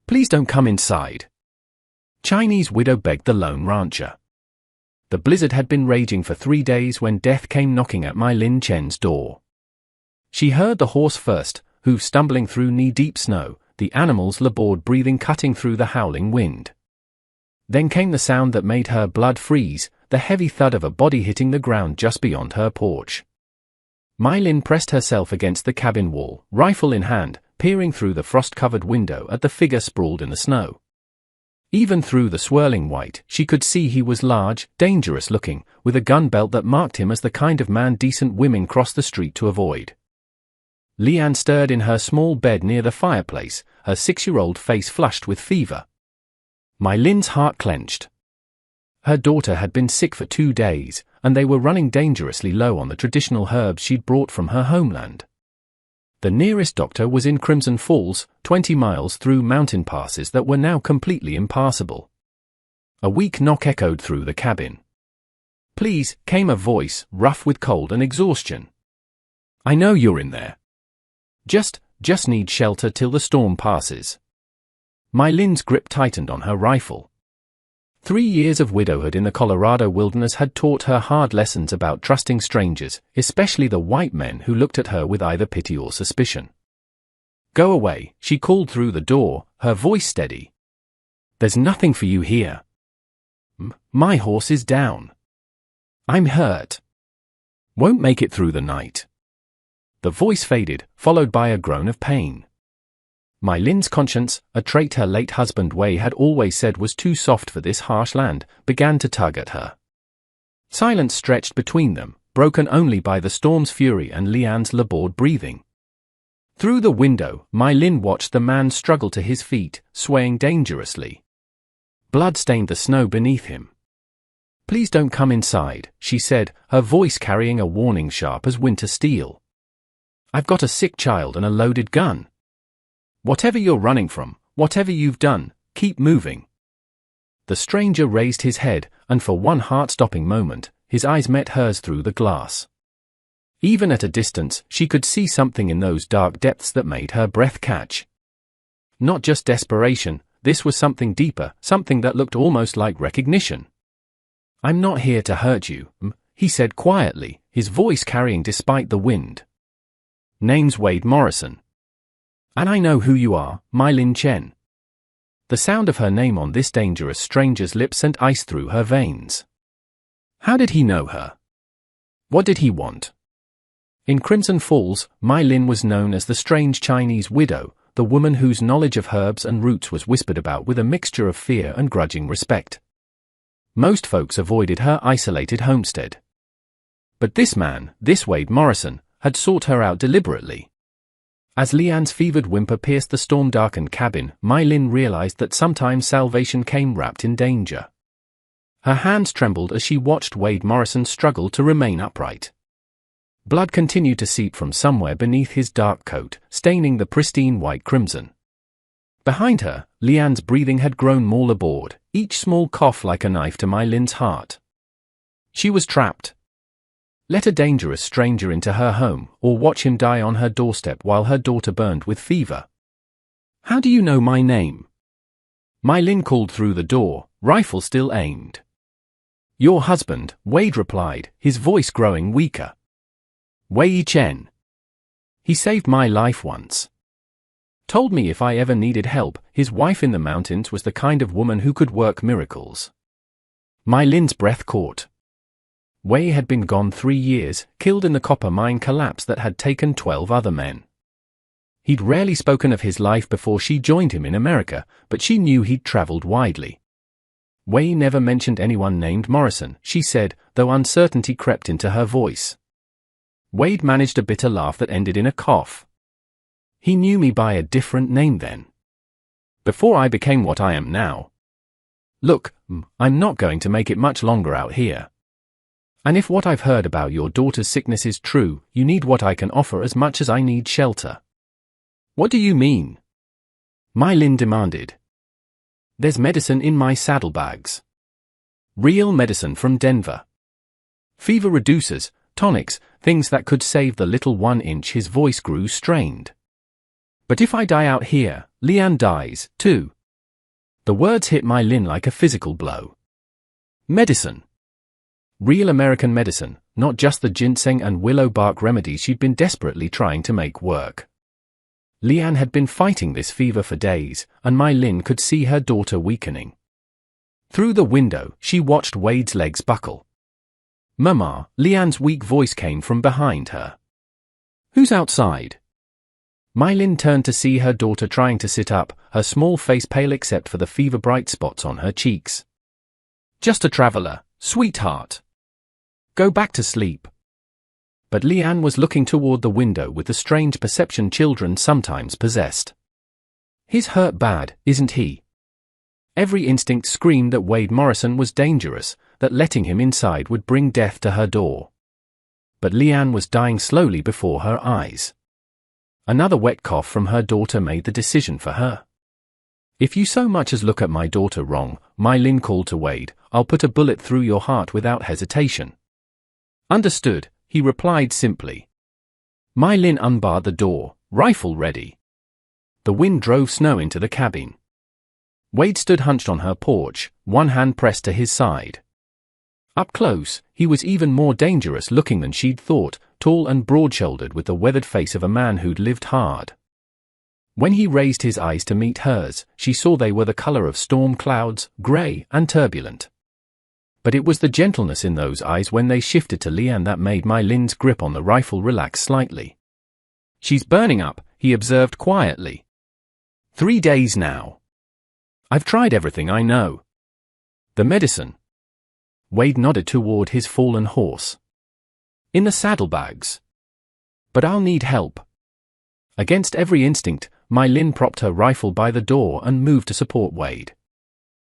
Please don't come inside. Chinese widow begged the lone rancher. The blizzard had been raging for 3 days when death came knocking at My Lin Chen's door. She heard the horse first, hooves stumbling through knee-deep snow, the animal's labored breathing cutting through the howling wind. Then came the sound that made her blood freeze, the heavy thud of a body hitting the ground just beyond her porch. My Lin pressed herself against the cabin wall, rifle in hand, peering through the frost-covered window at the figure sprawled in the snow. Even through the swirling white, she could see he was large, dangerous-looking, with a gun belt that marked him as the kind of man decent women cross the street to avoid. Lian stirred in her small bed near the fireplace, her 6-year-old face flushed with fever. My Lin's heart clenched. Her daughter had been sick for 2 days, and they were running dangerously low on the traditional herbs she'd brought from her homeland. The nearest doctor was in Crimson Falls, 20 miles through mountain passes that were now completely impassable. A weak knock echoed through the cabin. "Please," came a voice, rough with cold and exhaustion. "I know you're in there. Just need shelter till the storm passes." My Lin's grip tightened on her rifle. 3 years of widowhood in the Colorado wilderness had taught her hard lessons about trusting strangers, especially the white men who looked at her with either pity or suspicion. "Go away," she called through the door, her voice steady. "There's nothing for you here. My horse is down. I'm hurt. Won't make it through the night." The voice faded, followed by a groan of pain. My Lin's conscience, a trait her late husband Wei had always said was too soft for this harsh land, began to tug at her. Silence stretched between them, broken only by the storm's fury and Lian's labored breathing. Through the window, My Lin watched the man struggle to his feet, swaying dangerously. Blood stained the snow beneath him. "Please don't come inside," she said, her voice carrying a warning sharp as winter steel. "I've got a sick child and a loaded gun. Whatever you're running from, whatever you've done, keep moving." The stranger raised his head, and for one heart-stopping moment, his eyes met hers through the glass. Even at a distance, she could see something in those dark depths that made her breath catch. Not just desperation, this was something deeper, something that looked almost like recognition. "I'm not here to hurt you," he said quietly, his voice carrying despite the wind. "Name's Wade Morrison. And I know who you are, My Lin Chen." The sound of her name on this dangerous stranger's lips sent ice through her veins. How did he know her? What did he want? In Crimson Falls, My Lin was known as the strange Chinese widow, the woman whose knowledge of herbs and roots was whispered about with a mixture of fear and grudging respect. Most folks avoided her isolated homestead. But this man, this Wade Morrison, had sought her out deliberately. As Lian's fevered whimper pierced the storm-darkened cabin, My Lin realized that sometimes salvation came wrapped in danger. Her hands trembled as she watched Wade Morrison struggle to remain upright. Blood continued to seep from somewhere beneath his dark coat, staining the pristine white crimson. Behind her, Lian's breathing had grown more labored, each small cough like a knife to My Lin's heart. She was trapped. Let a dangerous stranger into her home, or watch him die on her doorstep while her daughter burned with fever. "How do you know my name?" My Lin called through the door, rifle still aimed. "Your husband," Wade replied, his voice growing weaker. "Wei Chen. He saved my life once. Told me if I ever needed help, his wife in the mountains was the kind of woman who could work miracles." My Lin's breath caught. Wei had been gone 3 years, killed in the copper mine collapse that had taken 12 other men. He'd rarely spoken of his life before she joined him in America, but she knew he'd traveled widely. Wei never mentioned anyone named Morrison, she said, though uncertainty crept into her voice. Wade managed a bitter laugh that ended in a cough. "He knew me by a different name then. Before I became what I am now. Look, I'm not going to make it much longer out here. And if what I've heard about your daughter's sickness is true, you need what I can offer as much as I need shelter." "What do you mean?" My Lin demanded. "There's medicine in my saddlebags. Real medicine from Denver. Fever reducers, tonics, things that could save the little 1 inch." His voice grew strained. "But if I die out here, Lian dies, too," The words hit My Lin like a physical blow. Medicine. Real American medicine, not just the ginseng and willow bark remedies she'd been desperately trying to make work. Lian had been fighting this fever for days, and My Lin could see her daughter weakening. Through the window, she watched Wade's legs buckle. "Mama," Lian's weak voice came from behind her. "Who's outside?" My Lin turned to see her daughter trying to sit up, her small face pale except for the fever-bright spots on her cheeks. "Just a traveler, sweetheart. Go back to sleep." But Lian was looking toward the window with the strange perception children sometimes possessed. "He's hurt bad, isn't he?" Every instinct screamed that Wade Morrison was dangerous, that letting him inside would bring death to her door. But Lian was dying slowly before her eyes. Another wet cough from her daughter made the decision for her. "If you so much as look at my daughter wrong," My Lin called to Wade, "I'll put a bullet through your heart without hesitation." "Understood," he replied simply. My Lin unbarred the door, rifle ready. The wind drove snow into the cabin. Wade stood hunched on her porch, one hand pressed to his side. Up close, he was even more dangerous looking than she'd thought, tall and broad-shouldered with the weathered face of a man who'd lived hard. When he raised his eyes to meet hers, she saw they were the color of storm clouds, gray and turbulent. But it was the gentleness in those eyes when they shifted to Lian that made My Lin's grip on the rifle relax slightly. "She's burning up," he observed quietly. 3 days now. I've tried everything I know." "The medicine?" Wade nodded toward his fallen horse. "In the saddlebags. But I'll need help." Against every instinct, My Lin propped her rifle by the door and moved to support Wade.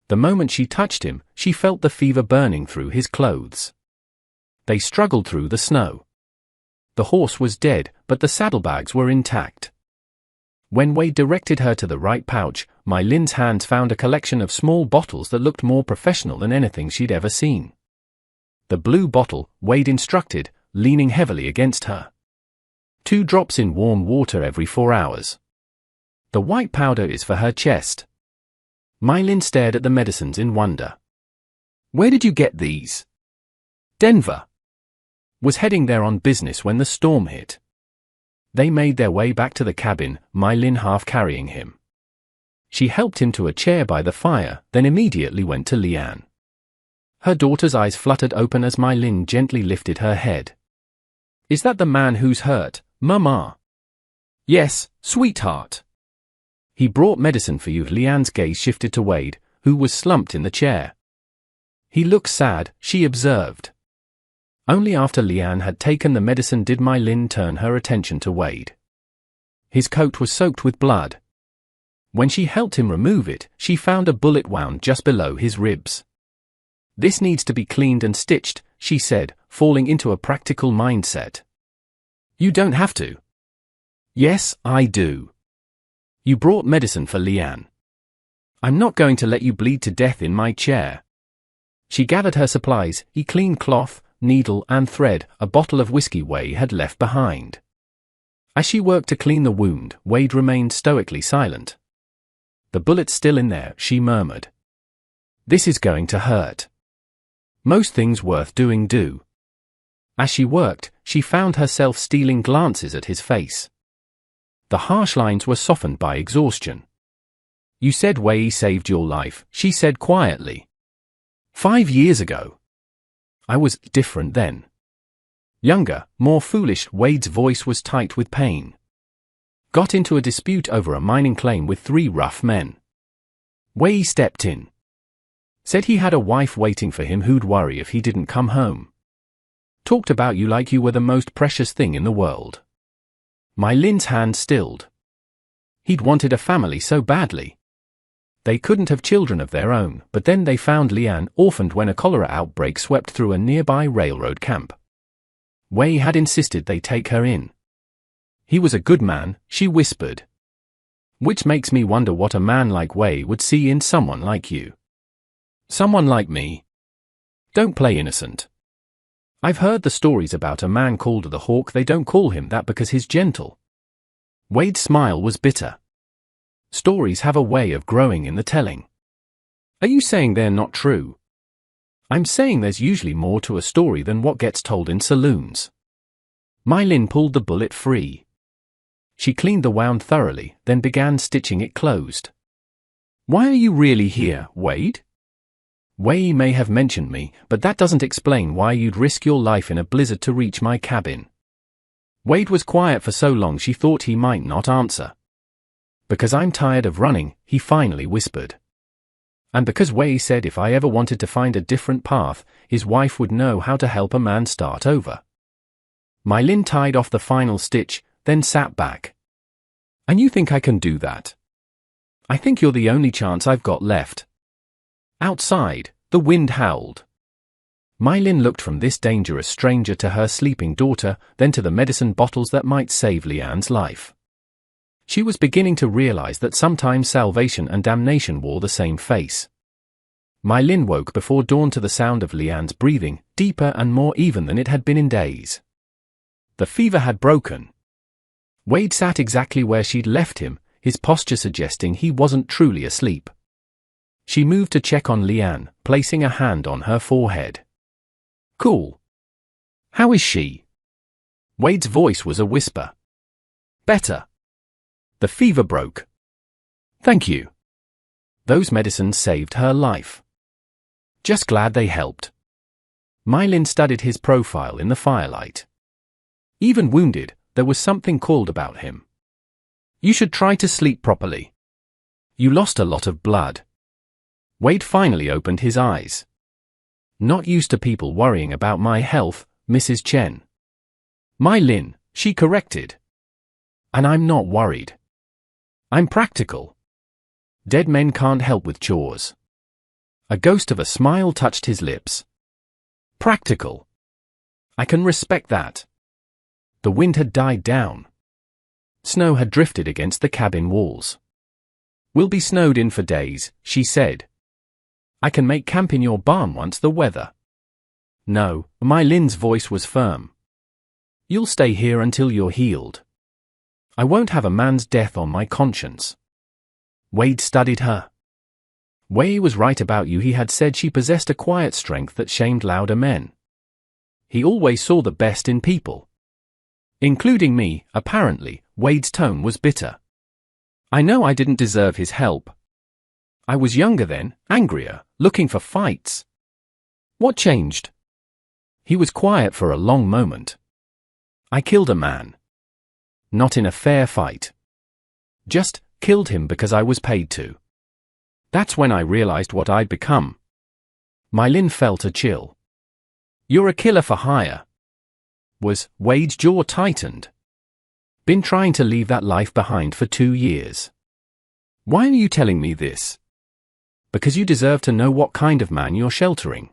The moment she touched him, she felt the fever burning through his clothes. They struggled through the snow. The horse was dead, but the saddlebags were intact. When Wade directed her to the right pouch, My Lin's hands found a collection of small bottles that looked more professional than anything she'd ever seen. "The blue bottle," Wade instructed, leaning heavily against her. 2 drops in warm water every 4 hours. "The white powder is for her chest." My Lin stared at the medicines in wonder. "Where did you get these?" "Denver. Was heading there on business when the storm hit." They made their way back to the cabin, My Lin half carrying him. She helped him to a chair by the fire, then immediately went to Lian. Her daughter's eyes fluttered open as My Lin gently lifted her head. "Is that the man who's hurt, Mama?" "Yes, sweetheart. He brought medicine for you." Lian's gaze shifted to Wade, who was slumped in the chair. "He looks sad," she observed. Only after Lian had taken the medicine did My Lin turn her attention to Wade. His coat was soaked with blood. When she helped him remove it, she found a bullet wound just below his ribs. "This needs to be cleaned and stitched," she said, falling into a practical mindset. "You don't have to." "Yes, I do. You brought medicine for Lian. I'm not going to let you bleed to death in my chair." She gathered her supplies, a clean cloth, needle and thread, a bottle of whiskey Wade had left behind. As she worked to clean the wound, Wade remained stoically silent. "The bullet's still in there," she murmured. "This is going to hurt. Most things worth doing do." As she worked, she found herself stealing glances at his face. The harsh lines were softened by exhaustion. "You said Wei saved your life," she said quietly. 5 years ago. I was different then. Younger, more foolish. Wade's voice was tight with pain. Got into a dispute over a mining claim with 3 rough men. Wei stepped in. Said he had a wife waiting for him who'd worry if he didn't come home. Talked about you like you were the most precious thing in the world. My Lin's hand stilled. He'd wanted a family so badly. They couldn't have children of their own, but then they found Lian orphaned when a cholera outbreak swept through a nearby railroad camp. Wei had insisted they take her in. He was a good man, she whispered. Which makes me wonder what a man like Wei would see in someone like you. Someone like me. Don't play innocent. I've heard the stories about a man called the Hawk. They don't call him that because he's gentle. Wade's smile was bitter. Stories have a way of growing in the telling. Are you saying they're not true? I'm saying there's usually more to a story than what gets told in saloons. My Lin pulled the bullet free. She cleaned the wound thoroughly, then began stitching it closed. Why are you really here, Wade? Wei may have mentioned me, but that doesn't explain why you'd risk your life in a blizzard to reach my cabin. Wade was quiet for so long she thought he might not answer. Because I'm tired of running, he finally whispered. And because Wei said if I ever wanted to find a different path, his wife would know how to help a man start over. My Lin tied off the final stitch, then sat back. And you think I can do that? I think you're the only chance I've got left. Outside, the wind howled. My Lin looked from this dangerous stranger to her sleeping daughter, then to the medicine bottles that might save Lian's life. She was beginning to realize that sometimes salvation and damnation wore the same face. My Lin woke before dawn to the sound of Lian's breathing, deeper and more even than it had been in days. The fever had broken. Wade sat exactly where she'd left him, his posture suggesting he wasn't truly asleep. She moved to check on Lian, placing a hand on her forehead. Cool. How is she? Wade's voice was a whisper. Better. The fever broke. Thank you. Those medicines saved her life. Just glad they helped. My Lin studied his profile in the firelight. Even wounded, there was something cold about him. You should try to sleep properly. You lost a lot of blood. Wade finally opened his eyes. Not used to people worrying about my health, Mrs. Chen. My Lin, she corrected. And I'm not worried. I'm practical. Dead men can't help with chores. A ghost of a smile touched his lips. Practical. I can respect that. The wind had died down. Snow had drifted against the cabin walls. We'll be snowed in for days, she said. I can make camp in your barn once the weather. No, My Lin's voice was firm. You'll stay here until you're healed. I won't have a man's death on my conscience. Wade studied her. Wei was right about you. He had said she possessed a quiet strength that shamed louder men. He always saw the best in people. Including me, apparently. Wade's tone was bitter. I know I didn't deserve his help. I was younger then, angrier, looking for fights. What changed? He was quiet for a long moment. I killed a man. Not in a fair fight. Just killed him because I was paid to. That's when I realized what I'd become. My Lin felt a chill. You're a killer for hire. Was Wade's jaw tightened? Been trying to leave that life behind for 2 years. Why are you telling me this? Because you deserve to know what kind of man you're sheltering.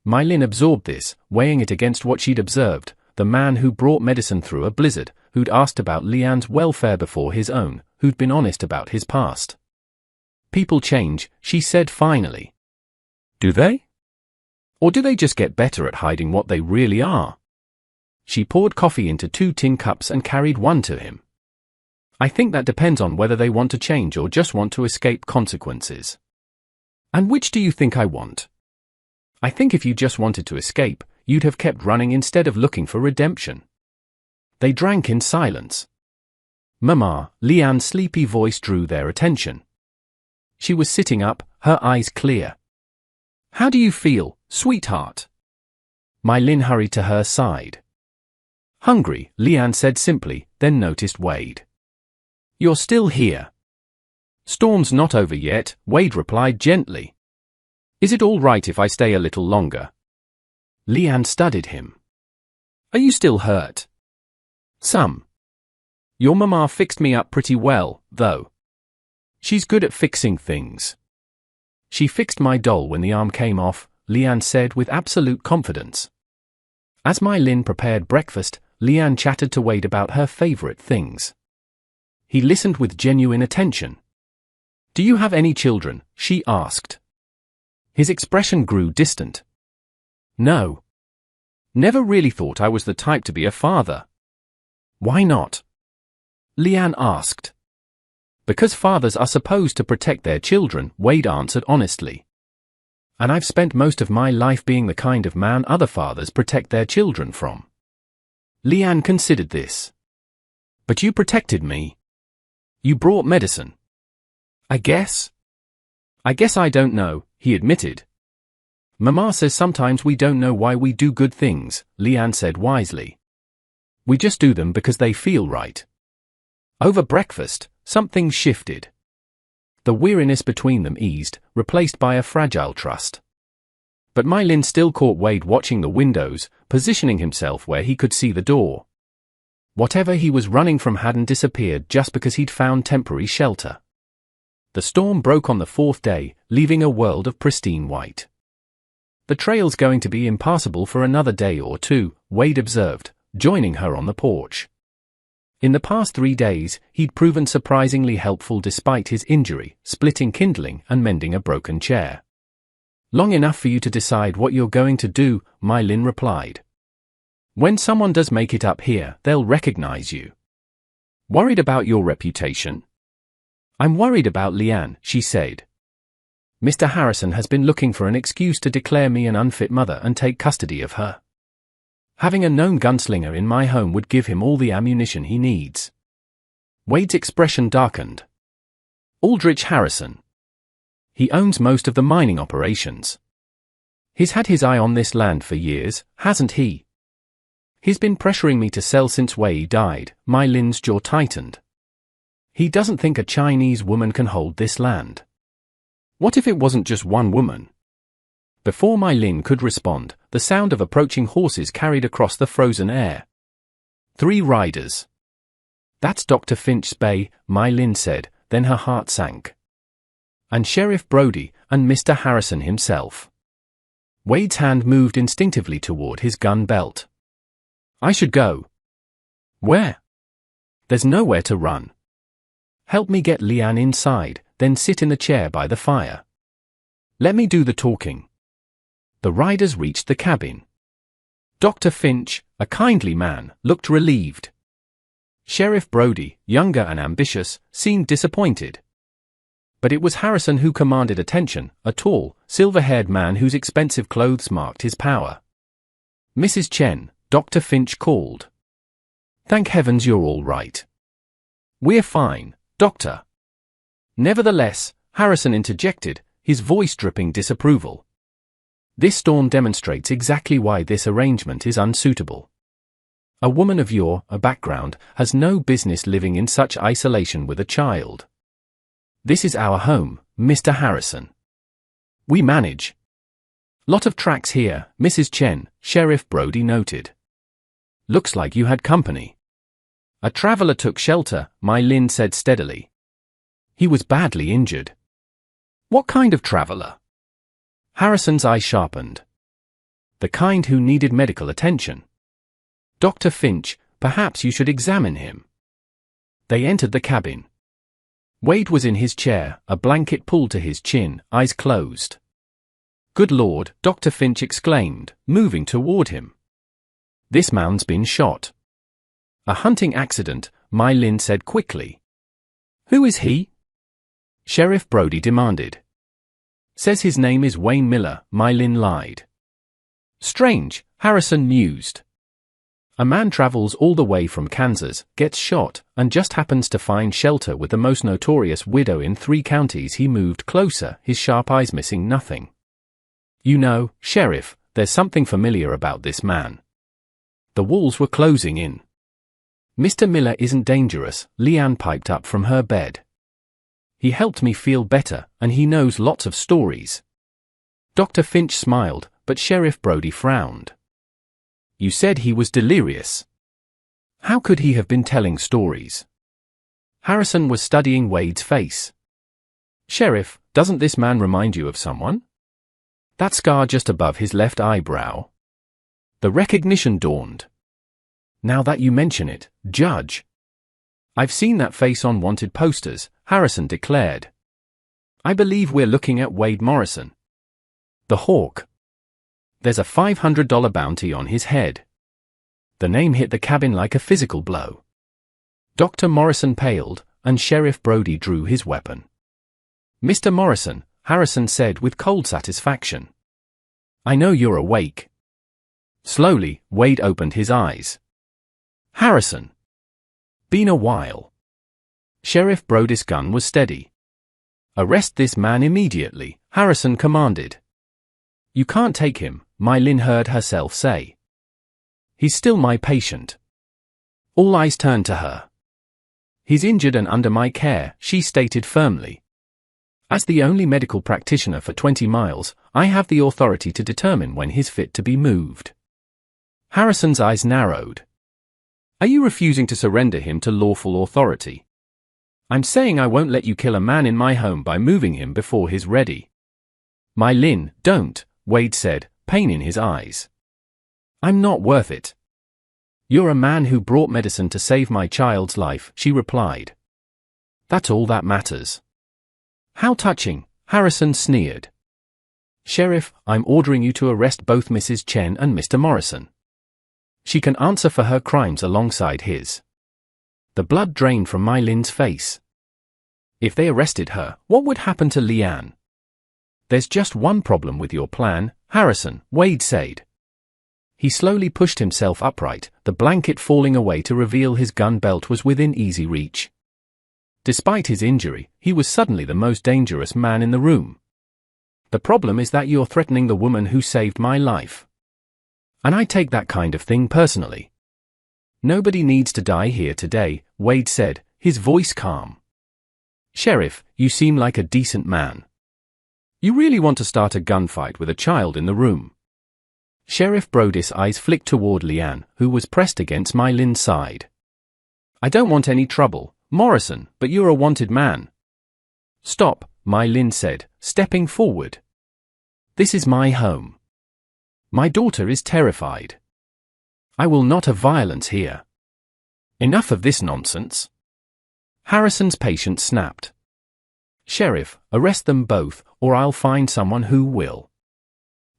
My Lin absorbed this, weighing it against what she'd observed, the man who brought medicine through a blizzard, who'd asked about Lian's welfare before his own, who'd been honest about his past. People change, she said finally. Do they? Or do they just get better at hiding what they really are? She poured coffee into 2 tin cups and carried one to him. I think that depends on whether they want to change or just want to escape consequences. And which do you think I want? I think if you just wanted to escape, you'd have kept running instead of looking for redemption. They drank in silence. Mama, Lian's sleepy voice drew their attention. She was sitting up, her eyes clear. How do you feel, sweetheart? My Lin hurried to her side. Hungry, Lian said simply, then noticed Wade. You're still here. Storm's not over yet, Wade replied gently. Is it all right if I stay a little longer? Lian studied him. Are you still hurt? Some. Your mama fixed me up pretty well, though. She's good at fixing things. She fixed my doll when the arm came off, Lian said with absolute confidence. As My Lin prepared breakfast, Lian chatted to Wade about her favorite things. He listened with genuine attention. Do you have any children? She asked. His expression grew distant. No. Never really thought I was the type to be a father. Why not? Lian asked. Because fathers are supposed to protect their children, Wade answered honestly. And I've spent most of my life being the kind of man other fathers protect their children from. Leanne considered this. But you protected me. You brought medicine. I guess I don't know, he admitted. Mama says sometimes we don't know why we do good things, Leanne said wisely. We just do them because they feel right. Over breakfast, something shifted. The weariness between them eased, replaced by a fragile trust. But Mylin still caught Wade watching the windows, positioning himself where he could see the door. Whatever he was running from hadn't disappeared just because he'd found temporary shelter. The storm broke on the fourth day, leaving a world of pristine white. The trail's going to be impassable for another day or two, Wade observed, joining her on the porch. In the past 3 days, he'd proven surprisingly helpful despite his injury, splitting kindling and mending a broken chair. Long enough for you to decide what you're going to do, Mylin replied. When someone does make it up here, they'll recognize you. Worried about your reputation? I'm worried about Leanne, she said. Mr. Harrison has been looking for an excuse to declare me an unfit mother and take custody of her. Having a known gunslinger in my home would give him all the ammunition he needs. Wade's expression darkened. Aldrich Harrison. He owns most of the mining operations. He's had his eye on this land for years, hasn't he? He's been pressuring me to sell since Wei died, Mylin's jaw tightened. He doesn't think a Chinese woman can hold this land. What if it wasn't just one woman? Before Mylin could respond, the sound of approaching horses carried across the frozen air. 3 riders. That's Dr. Finch's bay, Mylin said, then her heart sank. And Sheriff Brody, and Mr. Harrison himself. Wade's hand moved instinctively toward his gun belt. I should go. Where? There's nowhere to run. Help me get Leanne inside, then sit in the chair by the fire. Let me do the talking. The riders reached the cabin. Dr. Finch, a kindly man, looked relieved. Sheriff Brody, younger and ambitious, seemed disappointed. But it was Harrison who commanded attention, a tall, silver-haired man whose expensive clothes marked his power. Mrs. Chen, Dr. Finch called. Thank heavens you're all right. We're fine, Doctor. Nevertheless, Harrison interjected, his voice dripping disapproval. This storm demonstrates exactly why this arrangement is unsuitable. A woman of your background has no business living in such isolation with a child. This is our home, Mr. Harrison. We manage. Lot of tracks here, Mrs. Chen, Sheriff Brody noted. Looks like you had company. A traveler took shelter, Mylin said steadily. He was badly injured. What kind of traveler? Harrison's eye sharpened. The kind who needed medical attention. Dr. Finch, perhaps you should examine him. They entered the cabin. Wade was in his chair, a blanket pulled to his chin, eyes closed. Good Lord, Dr. Finch exclaimed, moving toward him. This man's been shot. A hunting accident, Mylin said quickly. Who is he? Sheriff Brody demanded. Says his name is Wayne Miller, Mylin lied. Strange, Harrison mused. A man travels all the way from Kansas, gets shot, and just happens to find shelter with the most notorious widow in 3 counties. He moved closer, his sharp eyes missing nothing. You know, Sheriff, there's something familiar about this man. The walls were closing in. Mr. Miller isn't dangerous, Leanne piped up from her bed. He helped me feel better, and he knows lots of stories. Dr. Finch smiled, but Sheriff Brody frowned. You said he was delirious. How could he have been telling stories? Harrison was studying Wade's face. Sheriff, doesn't this man remind you of someone? That scar just above his left eyebrow. The recognition dawned. Now that you mention it, Judge. I've seen that face on wanted posters, Harrison declared. I believe we're looking at Wade Morrison. The Hawk. There's a $500 bounty on his head. The name hit the cabin like a physical blow. Dr. Morrison paled, and Sheriff Brody drew his weapon. "Mr. Morrison," Harrison said with cold satisfaction. "I know you're awake." Slowly, Wade opened his eyes. "Harrison." "Been a while." Sheriff Brody's gun was steady. "Arrest this man immediately," Harrison commanded. "You can't take him," My Lin heard herself say. "He's still my patient." All eyes turned to her. "He's injured and under my care," she stated firmly. "As the only medical practitioner for 20 miles, I have the authority to determine when he's fit to be moved." Harrison's eyes narrowed. "Are you refusing to surrender him to lawful authority?" "I'm saying I won't let you kill a man in my home by moving him before he's ready." "My Lin, don't," Wade said, pain in his eyes. "I'm not worth it." "You're a man who brought medicine to save my child's life," she replied. "That's all that matters." "How touching," Harrison sneered. "Sheriff, I'm ordering you to arrest both Mrs. Chen and Mr. Morrison. She can answer for her crimes alongside his." The blood drained from My Lin's face. If they arrested her, what would happen to Lian? "There's just one problem with your plan, Harrison," Wade said. He slowly pushed himself upright, the blanket falling away to reveal his gun belt was within easy reach. Despite his injury, he was suddenly the most dangerous man in the room. "The problem is that you're threatening the woman who saved my life. And I take that kind of thing personally." "Nobody needs to die here today," Wade said, his voice calm. "Sheriff, you seem like a decent man. You really want to start a gunfight with a child in the room?" Sheriff Brody's eyes flicked toward Lian, who was pressed against My Lin's side. "I don't want any trouble, Morrison, but you're a wanted man." "Stop," My Lin said, stepping forward. "This is my home. My daughter is terrified. I will not have violence here. Enough of this nonsense." Harrison's patience snapped. "Sheriff, arrest them both, or I'll find someone who will."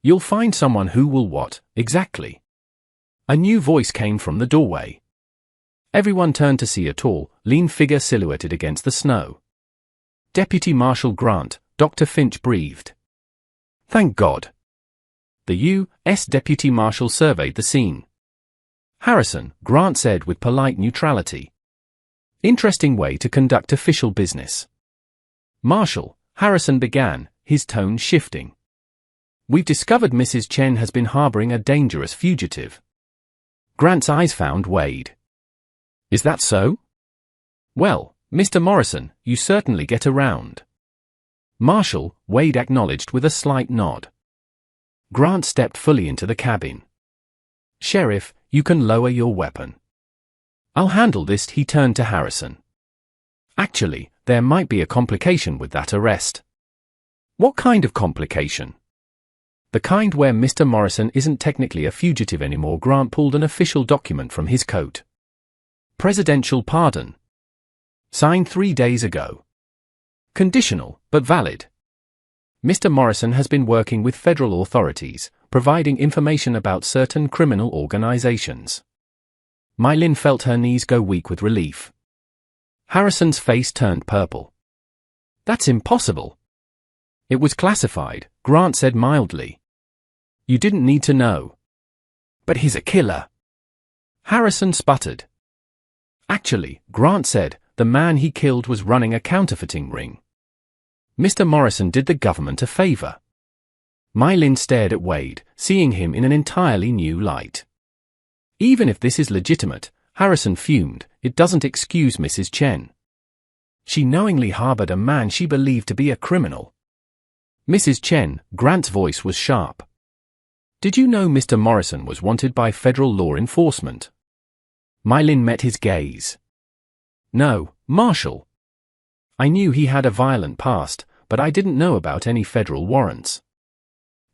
"You'll find someone who will what, exactly?" A new voice came from the doorway. Everyone turned to see a tall, lean figure silhouetted against the snow. "Deputy Marshal Grant," Dr. Finch breathed. "Thank God." The U.S. Deputy Marshal surveyed the scene. "Harrison," Grant said with polite neutrality. "Interesting way to conduct official business." "Marshal," Harrison began, his tone shifting. "We've discovered Mrs. Chen has been harboring a dangerous fugitive." Grant's eyes found Wade. "Is that so?" "Well, Mr. Morrison, you certainly get around." "Marshal," Wade acknowledged with a slight nod. Grant stepped fully into the cabin. "Sheriff, you can lower your weapon. I'll handle this." He turned to Harrison. "Actually, there might be a complication with that arrest." "What kind of complication?" "The kind where Mr. Morrison isn't technically a fugitive anymore." Grant pulled an official document from his coat. "Presidential pardon. Signed 3 days ago. Conditional, but valid. Mr. Morrison has been working with federal authorities, providing information about certain criminal organizations." My Lin felt her knees go weak with relief. Harrison's face turned purple. "That's impossible." "It was classified," Grant said mildly. "You didn't need to know." "But he's a killer." Harrison sputtered. "Actually," Grant said, "the man he killed was running a counterfeiting ring. Mr. Morrison did the government a favor." My Lin stared at Wade, seeing him in an entirely new light. "Even if this is legitimate," Harrison fumed, "it doesn't excuse Mrs. Chen. She knowingly harbored a man she believed to be a criminal." "Mrs. Chen," Grant's voice was sharp. "Did you know Mr. Morrison was wanted by federal law enforcement?" My Lin met his gaze. "No, Marshal. I knew he had a violent past, but I didn't know about any federal warrants."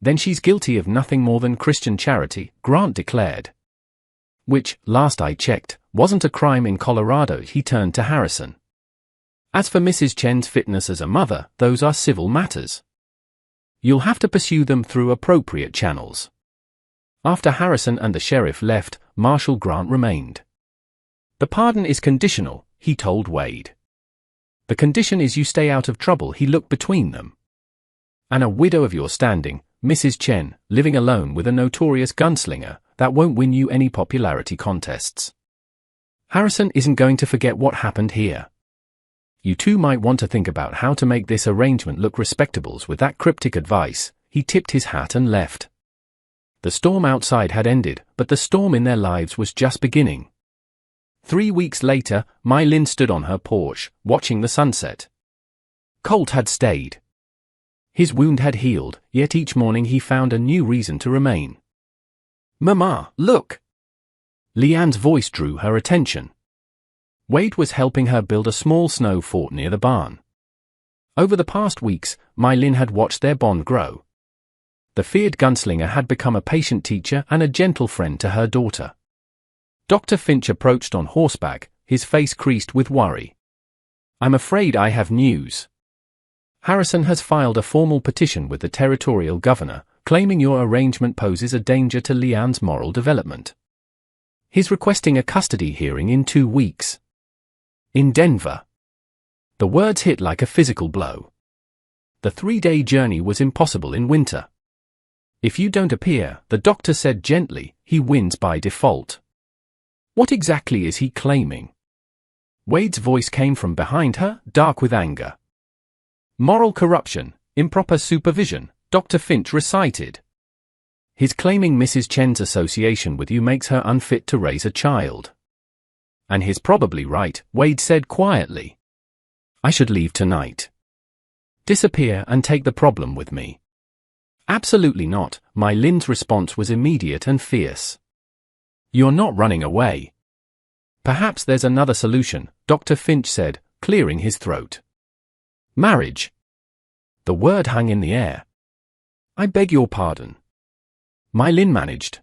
"Then she's guilty of nothing more than Christian charity," Grant declared. "Which, last I checked, wasn't a crime in Colorado." He turned to Harrison. "As for Mrs. Chen's fitness as a mother, those are civil matters. You'll have to pursue them through appropriate channels." After Harrison and the sheriff left, Marshal Grant remained. "The pardon is conditional," he told Wade. The condition is you stay out of trouble. He looked between them. And a widow of your standing, Mrs. Chen, living alone with a notorious gunslinger, that won't win you any popularity contests. Harrison isn't going to forget what happened here. You two might want to think about how to make this arrangement look respectable. With that cryptic advice, he tipped his hat and left. The storm outside had ended, but the storm in their lives was just beginning. 3 weeks later, Mai Lin stood on her porch, watching the sunset. Colt had stayed. His wound had healed, yet each morning he found a new reason to remain. "Mama, look!" Lian's voice drew her attention. Wade was helping her build a small snow fort near the barn. Over the past weeks, Mai Lin had watched their bond grow. The feared gunslinger had become a patient teacher and a gentle friend to her daughter. Dr. Finch approached on horseback, his face creased with worry. "I'm afraid I have news. Harrison has filed a formal petition with the territorial governor, claiming your arrangement poses a danger to Lian's moral development. He's requesting a custody hearing in 2 weeks. In Denver." The words hit like a physical blow. The 3-day journey was impossible in winter. "If you don't appear," the doctor said gently, "he wins by default." What exactly is he claiming? Wade's voice came from behind her, dark with anger. "Moral corruption, improper supervision," Dr. Finch recited. "He's claiming Mrs. Chen's association with you makes her unfit to raise a child." "And he's probably right," Wade said quietly. "I should leave tonight. Disappear and take the problem with me." "Absolutely not," Mai Lin's response was immediate and fierce. "You're not running away." "Perhaps there's another solution," Dr. Finch said, clearing his throat. "Marriage." The word hung in the air. "I beg your pardon." Mai Lin managed.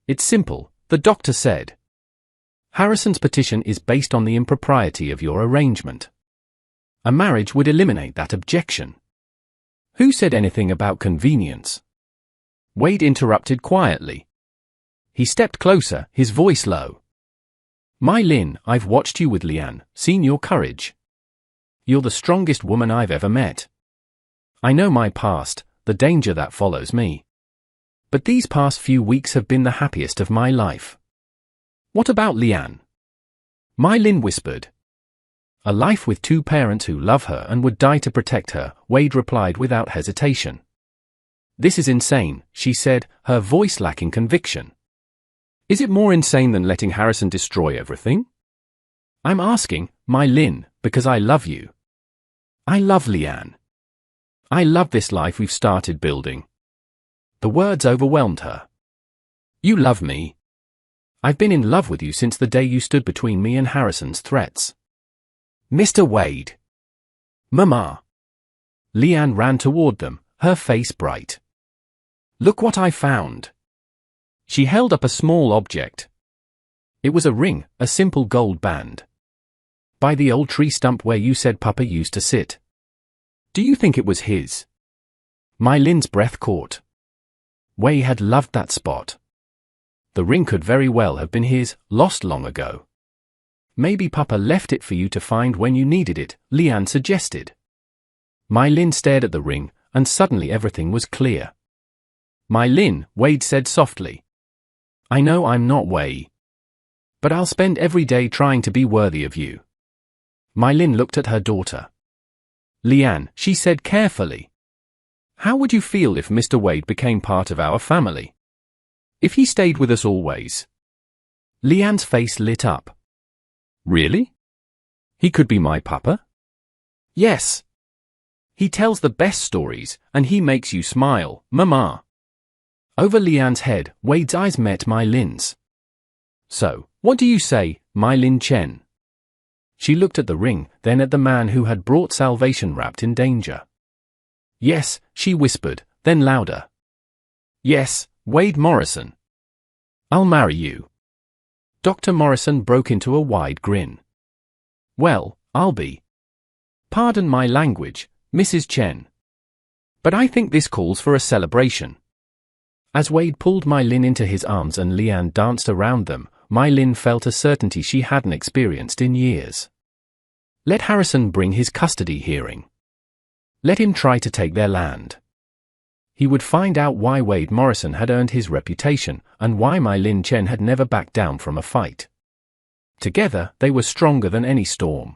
"It's simple," the doctor said. "Harrison's petition is based on the impropriety of your arrangement. A marriage would eliminate that objection." "Who said anything about convenience?" Wade interrupted quietly. He stepped closer, his voice low. "Mai Lin, I've watched you with Lian, seen your courage. You're the strongest woman I've ever met. I know my past, the danger that follows me. But these past few weeks have been the happiest of my life." "What about Lian?" Mai Lin whispered. "A life with 2 parents who love her and would die to protect her," Wade replied without hesitation. "This is insane," she said, her voice lacking conviction. "Is it more insane than letting Harrison destroy everything?" "I'm asking, Mai Lin, because I love you. I love Lian. I love this life we've started building." The words overwhelmed her. "You love me. I've been in love with you since the day you stood between me and Harrison's threats." "Mr. Wade." "Mama." Lian ran toward them, her face bright. "Look what I found." She held up a small object. It was a ring, a simple gold band. "By the old tree stump where you said Papa used to sit. Do you think it was his?" Mai Lin's breath caught. Wei had loved that spot. The ring could very well have been his, lost long ago. "Maybe Papa left it for you to find when you needed it," Lian suggested. Mai Lin stared at the ring, and suddenly everything was clear. "Mai Lin," Wade said softly. "I know I'm not Wei. But I'll spend every day trying to be worthy of you." Mai Lin looked at her daughter. "Lian," she said carefully. "How would you feel if Mr. Wade became part of our family? If he stayed with us always?" Lian's face lit up. "Really? He could be my papa?" "Yes. He tells the best stories, and he makes you smile, Mama." Over Lian's head, Wade's eyes met Mai Lin's. "So, what do you say, Mai Lin Chen?" She looked at the ring, then at the man who had brought salvation wrapped in danger. "Yes," she whispered, then louder. "Yes, Wade Morrison. I'll marry you." Dr. Morrison broke into a wide grin. "Well, I'll be. Pardon my language, Mrs. Chen. But I think this calls for a celebration." As Wade pulled Mai Lin into his arms and Lian danced around them, Mai Lin felt a certainty she hadn't experienced in years. Let Harrison bring his custody hearing. Let him try to take their land. He would find out why Wade Morrison had earned his reputation, and why My Lin Chen had never backed down from a fight. Together, they were stronger than any storm.